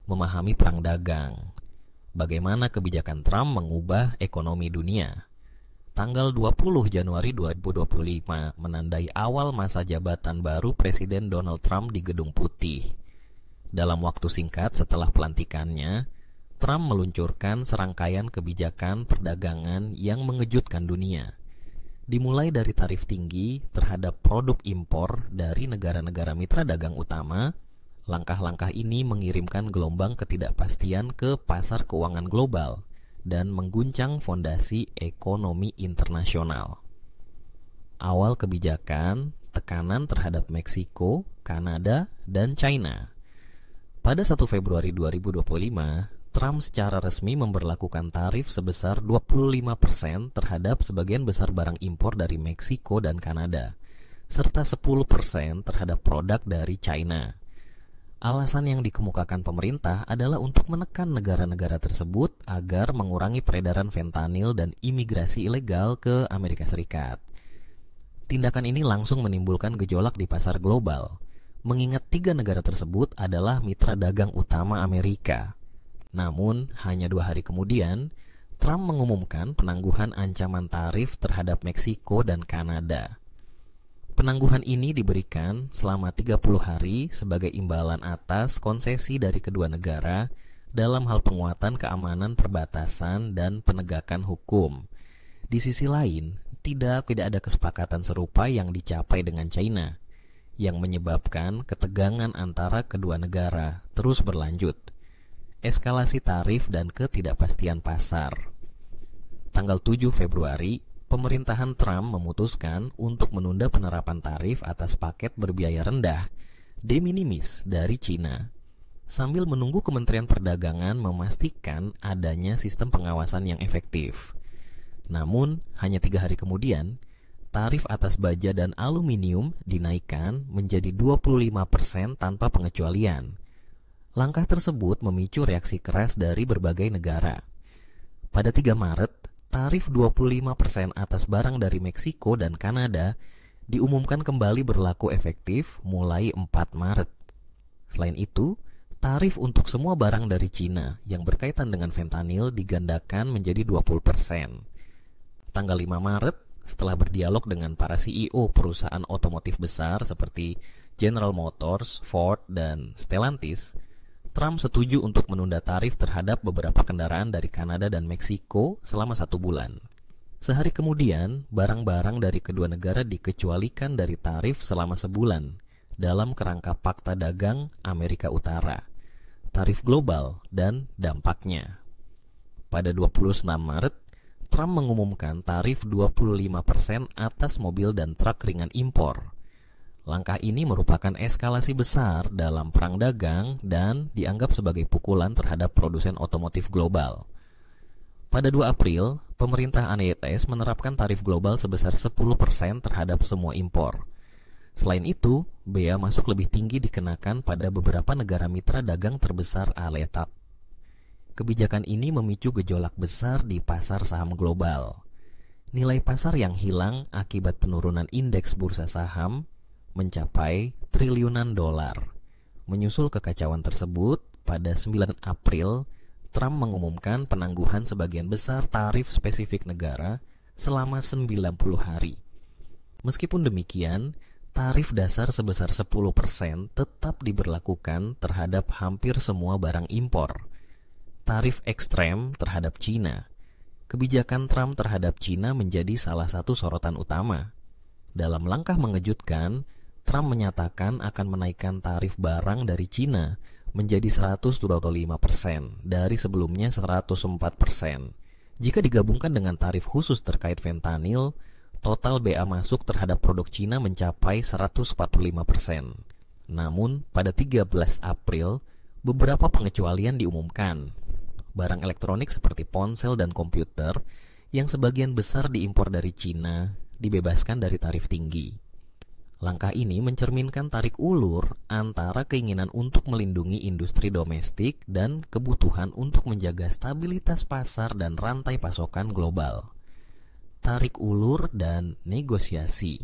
memahami perang dagang. Bagaimana kebijakan Trump mengubah ekonomi dunia. Tanggal 20 Januari 2025 menandai awal masa jabatan baru Presiden Donald Trump di Gedung Putih. Dalam waktu singkat setelah pelantikannya, Trump meluncurkan serangkaian kebijakan perdagangan yang mengejutkan dunia. Dimulai dari tarif tinggi terhadap produk impor dari negara-negara mitra dagang utama, langkah-langkah ini mengirimkan gelombang ketidakpastian ke pasar keuangan global dan mengguncang fondasi ekonomi internasional. Awal kebijakan, tekanan terhadap Meksiko, Kanada, dan China. Pada 1 Februari 2025, Trump secara resmi memberlakukan tarif sebesar 25% terhadap sebagian besar barang impor dari Meksiko dan Kanada, serta 10% terhadap produk dari China. Alasan yang dikemukakan pemerintah adalah untuk menekan negara-negara tersebut agar mengurangi peredaran fentanyl dan imigrasi ilegal ke Amerika Serikat. Tindakan ini langsung menimbulkan gejolak di pasar global, mengingat 3 negara tersebut adalah mitra dagang utama Amerika. Namun, hanya 2 hari kemudian, Trump mengumumkan penangguhan ancaman tarif terhadap Meksiko dan Kanada. Penangguhan ini diberikan selama 30 hari sebagai imbalan atas konsesi dari kedua negara dalam hal penguatan keamanan perbatasan dan penegakan hukum. Di sisi lain, tidak ada kesepakatan serupa yang dicapai dengan China, yang menyebabkan ketegangan antara kedua negara terus berlanjut. Eskalasi tarif dan ketidakpastian pasar. Tanggal 7 Februari, pemerintahan Trump memutuskan untuk menunda penerapan tarif atas paket berbiaya rendah de minimis dari China, sambil menunggu Kementerian Perdagangan memastikan adanya sistem pengawasan yang efektif. Namun, hanya 3 hari kemudian, tarif atas baja dan aluminium dinaikkan menjadi 25% tanpa pengecualian. Langkah tersebut memicu reaksi keras dari berbagai negara. Pada 3 Maret, tarif 25% atas barang dari Meksiko dan Kanada diumumkan kembali berlaku efektif mulai 4 Maret. Selain itu, tarif untuk semua barang dari China yang berkaitan dengan fentanyl digandakan menjadi 20%. Tanggal 5 Maret, setelah berdialog dengan para CEO perusahaan otomotif besar seperti General Motors, Ford, dan Stellantis, Trump setuju untuk menunda tarif terhadap beberapa kendaraan dari Kanada dan Meksiko selama 1 bulan. Sehari kemudian, barang-barang dari kedua negara dikecualikan dari tarif selama sebulan dalam kerangka Pakta Dagang Amerika Utara, tarif global dan dampaknya. Pada 26 Maret, Trump mengumumkan tarif 25% atas mobil dan truk ringan impor. Langkah ini merupakan eskalasi besar dalam perang dagang dan dianggap sebagai pukulan terhadap produsen otomotif global. Pada 2 April, pemerintah ANETES menerapkan tarif global sebesar 10% terhadap semua impor. Selain itu, bea masuk lebih tinggi dikenakan pada beberapa negara mitra dagang terbesar ALETAP. Kebijakan ini memicu gejolak besar di pasar saham global. Nilai pasar yang hilang akibat penurunan indeks bursa saham mencapai triliunan dolar. Menyusul kekacauan tersebut, pada 9 April, Trump mengumumkan penangguhan sebagian besar tarif spesifik negara selama 90 hari. Meskipun demikian, tarif dasar sebesar 10% tetap diberlakukan terhadap hampir semua barang impor. Tarif ekstrem terhadap China. Kebijakan Trump terhadap China menjadi salah satu sorotan utama. Dalam langkah mengejutkan, Trump menyatakan akan menaikkan tarif barang dari China menjadi 125% dari sebelumnya 104%. Jika digabungkan dengan tarif khusus terkait fentanyl, total bea masuk terhadap produk China mencapai 145%. Namun, pada 13 April, beberapa pengecualian diumumkan. Barang elektronik seperti ponsel dan komputer yang sebagian besar diimpor dari China dibebaskan dari tarif tinggi. Langkah ini mencerminkan tarik ulur antara keinginan untuk melindungi industri domestik dan kebutuhan untuk menjaga stabilitas pasar dan rantai pasokan global. Tarik ulur dan negosiasi.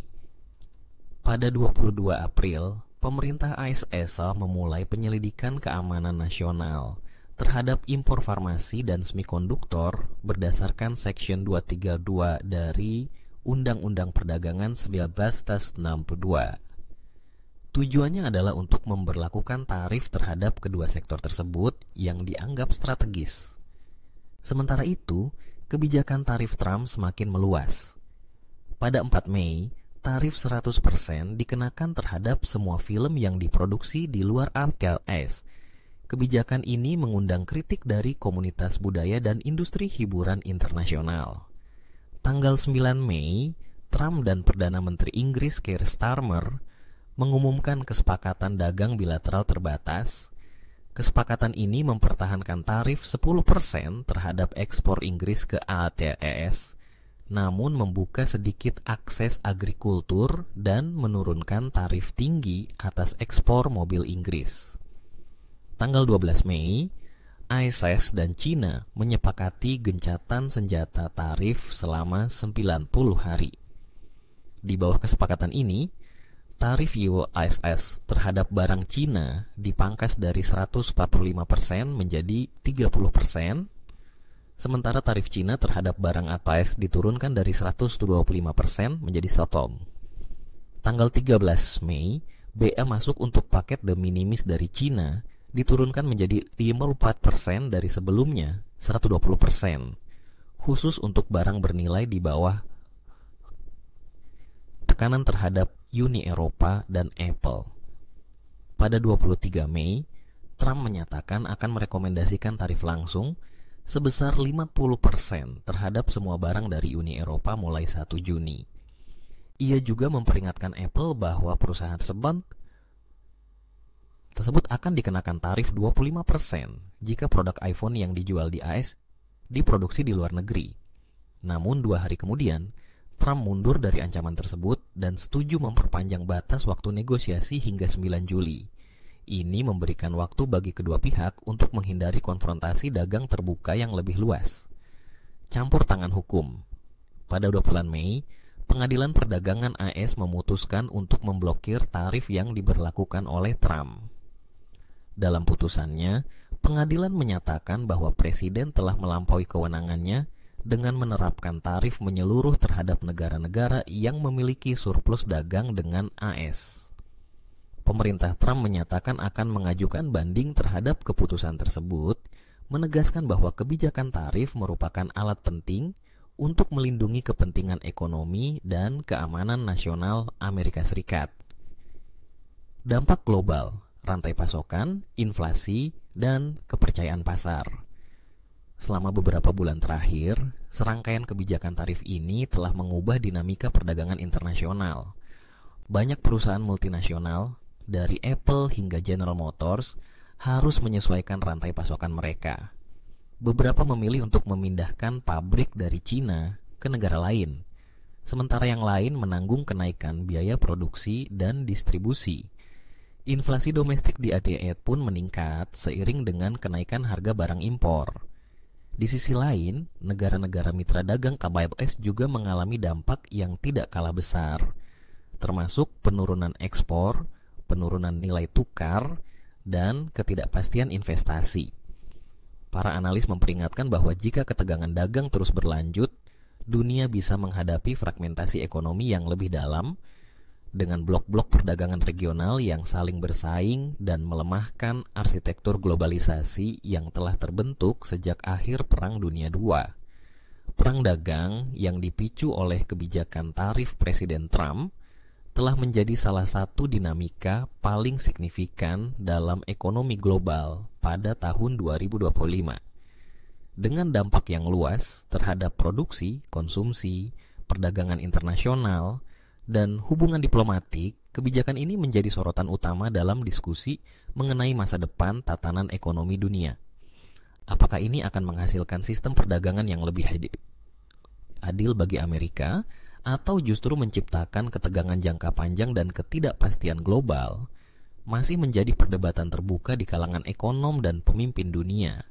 Pada 22 April, pemerintah AS memulai penyelidikan keamanan nasional terhadap impor farmasi dan semikonduktor berdasarkan Section 232 dari Undang-Undang Perdagangan 1962. Tujuannya adalah untuk memberlakukan tarif terhadap kedua sektor tersebut yang dianggap strategis. Sementara itu, kebijakan tarif Trump semakin meluas. Pada 4 Mei, tarif 100% dikenakan terhadap semua film yang diproduksi di luar AS. Kebijakan ini mengundang kritik dari komunitas budaya dan industri hiburan internasional. Tanggal 9 Mei, Trump dan Perdana Menteri Inggris Keir Starmer mengumumkan kesepakatan dagang bilateral terbatas. Kesepakatan ini mempertahankan tarif 10% terhadap ekspor Inggris ke AS, namun membuka sedikit akses agrikultur dan menurunkan tarif tinggi atas ekspor mobil Inggris. Tanggal 12 Mei, AS dan China menyepakati gencatan senjata tarif selama 90 hari. Di bawah kesepakatan ini, tarif US terhadap barang China dipangkas dari 145% menjadi 30%, sementara tarif China terhadap barang AS diturunkan dari 125% menjadi 100%. Tanggal 13 Mei, BA masuk untuk paket de minimis dari China diturunkan menjadi 54% dari sebelumnya 120%, khusus untuk barang bernilai di bawah tekanan terhadap Uni Eropa dan Apple. Pada 23 Mei, Trump menyatakan akan merekomendasikan tarif langsung sebesar 50% terhadap semua barang dari Uni Eropa mulai 1 Juni. Ia juga memperingatkan Apple bahwa perusahaan tersebut akan dikenakan tarif 25% jika produk iPhone yang dijual di AS diproduksi di luar negeri. Namun 2 hari kemudian, Trump mundur dari ancaman tersebut dan setuju memperpanjang batas waktu negosiasi hingga 9 Juli. Ini memberikan waktu bagi kedua pihak untuk menghindari konfrontasi dagang terbuka yang lebih luas. Campur tangan hukum. Pada 20 Mei, Pengadilan Perdagangan AS memutuskan untuk memblokir tarif yang diberlakukan oleh Trump. Dalam putusannya, pengadilan menyatakan bahwa Presiden telah melampaui kewenangannya dengan menerapkan tarif menyeluruh terhadap negara-negara yang memiliki surplus dagang dengan AS. Pemerintah Trump menyatakan akan mengajukan banding terhadap keputusan tersebut, menegaskan bahwa kebijakan tarif merupakan alat penting untuk melindungi kepentingan ekonomi dan keamanan nasional Amerika Serikat. Dampak global, rantai pasokan, inflasi, dan kepercayaan pasar. Selama beberapa bulan terakhir, serangkaian kebijakan tarif ini telah mengubah dinamika perdagangan internasional. Banyak perusahaan multinasional, dari Apple hingga General Motors, harus menyesuaikan rantai pasokan mereka. Beberapa memilih untuk memindahkan pabrik dari China ke negara lain, sementara yang lain menanggung kenaikan biaya produksi dan distribusi. Inflasi domestik di ADE pun meningkat seiring dengan kenaikan harga barang impor. Di sisi lain, negara-negara mitra dagang KBS juga mengalami dampak yang tidak kalah besar, termasuk penurunan ekspor, penurunan nilai tukar, dan ketidakpastian investasi. Para analis memperingatkan bahwa jika ketegangan dagang terus berlanjut, dunia bisa menghadapi fragmentasi ekonomi yang lebih dalam, dengan blok-blok perdagangan regional yang saling bersaing dan melemahkan arsitektur globalisasi yang telah terbentuk sejak akhir Perang Dunia II. Perang dagang yang dipicu oleh kebijakan tarif Presiden Trump telah menjadi salah satu dinamika paling signifikan dalam ekonomi global pada tahun 2025. Dengan dampak yang luas terhadap produksi, konsumsi, perdagangan internasional, dan hubungan diplomatik, kebijakan ini menjadi sorotan utama dalam diskusi mengenai masa depan tatanan ekonomi dunia. Apakah ini akan menghasilkan sistem perdagangan yang lebih adil bagi Amerika, atau justru menciptakan ketegangan jangka panjang dan ketidakpastian global, masih menjadi perdebatan terbuka di kalangan ekonom dan pemimpin dunia.